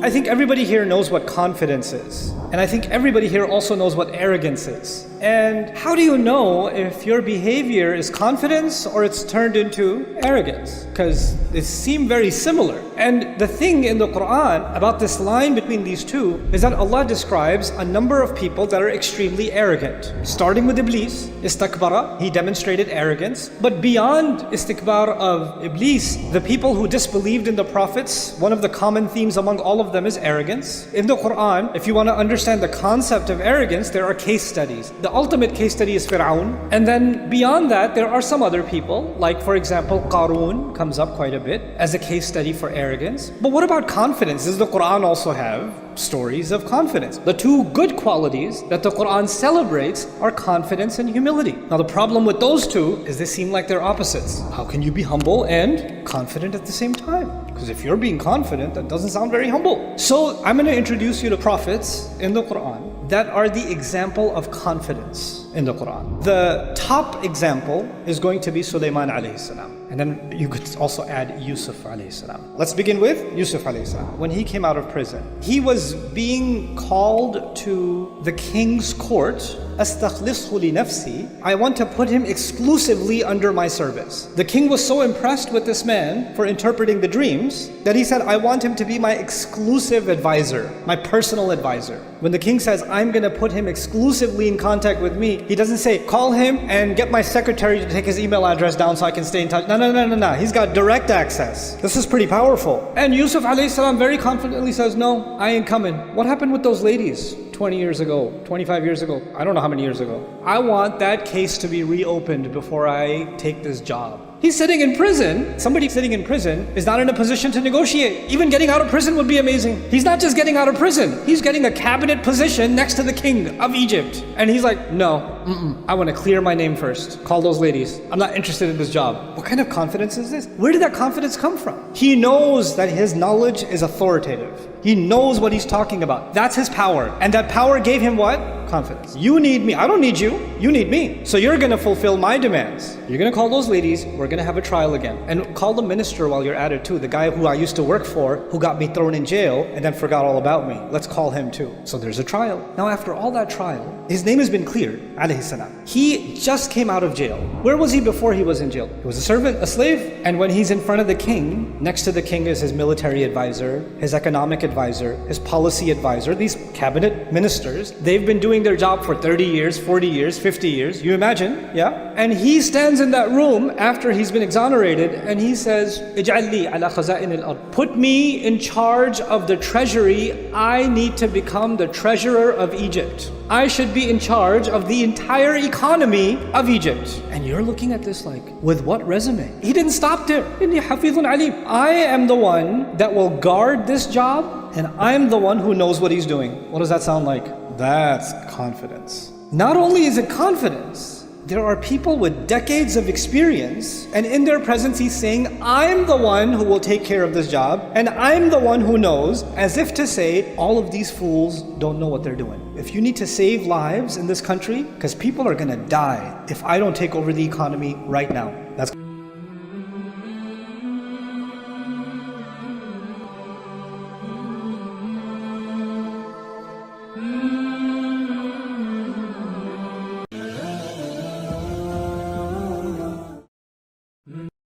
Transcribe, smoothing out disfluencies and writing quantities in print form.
I think everybody here knows what confidence is. And I think everybody here also knows what arrogance is. And how do you know if your behavior is confidence or it's turned into arrogance? Because they seem very similar. And the thing in the Quran about this line between these two is that Allah describes a number of people that are extremely arrogant. Starting with Iblis, istakbara, he demonstrated arrogance. But beyond istikbar of Iblis, the people who disbelieved in the prophets, one of the common themes among all of them is arrogance. In the Quran, if you want to understand the concept of arrogance, there are case studies. The ultimate case study is Fir'aun. And then beyond that, there are some other people, like for example, Qarun comes up quite a bit as a case study for arrogance. But what about confidence? Does the Quran also have stories of confidence? The two good qualities that the Quran celebrates are confidence and humility. Now the problem with those two is they seem like they're opposites. How can you be humble and confident at the same time? Because if you're being confident, that doesn't sound very humble. So I'm going to introduce you to prophets in the Quran that are the example of confidence in the Quran. The top example is going to be Sulaiman alayhi salam. And then you could also add Yusuf alayhi salam. Let's begin with Yusuf alayhi salam. When he came out of prison, he was being called to the king's court. أستخلصه لنفسي. I want to put him exclusively under my service. The king was so impressed with this man for interpreting the dreams that he said, I want him to be my exclusive advisor, my personal advisor. When the king says, I'm going to put him exclusively in contact with me, he doesn't say, call him and get my secretary to take his email address down so I can stay in touch. No. He's got direct access. This is pretty powerful. And Yusuf alayhi salam very confidently says, no, I ain't coming. What happened with those ladies 20 years ago, 25 years ago? I don't know how many years ago. I want that case to be reopened before I take this job. He's sitting in prison. Somebody sitting in prison is not in a position to negotiate. Even getting out of prison would be amazing. He's not just getting out of prison. He's getting a cabinet position next to the king of Egypt. And he's like, no, I want to clear my name first. Call those ladies. I'm not interested in this job. What kind of confidence is this? Where did that confidence come from? He knows that his knowledge is authoritative. He knows what he's talking about. That's his power. And that power gave him what? Confidence. You need me. I don't need you. You need me. So you're going to fulfill my demands. You're going to call those ladies. We're going to have a trial again. And call the minister while you're at it too. The guy who I used to work for, who got me thrown in jail and then forgot all about me. Let's call him too. So there's a trial. Now after all that trial, his name has been cleared, alayhi salam. He just came out of jail. Where was he before he was in jail? He was a servant, a slave. And when he's in front of the king, next to the king is his military advisor, his economic advisor, his policy advisor, these cabinet ministers. They've been doing their job for 30 years, 40 years, 50 years. You imagine? Yeah? And he stands in that room after he's been exonerated and he says, اجعل لي على خزائن الأرض. Put me in charge of the treasury. I need to become the treasurer of Egypt. I should be in charge of the entire economy of Egypt. And you're looking at this like, with what resume? He didn't stop there. إني حفيظ عليم. I am the one that will guard this job and I'm the one who knows what he's doing. What does that sound like? That's confidence. Not only is it confidence, there are people with decades of experience, and in their presence he's saying, I'm the one who will take care of this job, and I'm the one who knows, as if to say, all of these fools don't know what they're doing. If you need to save lives in this country, because people are going to die if I don't take over the economy right now.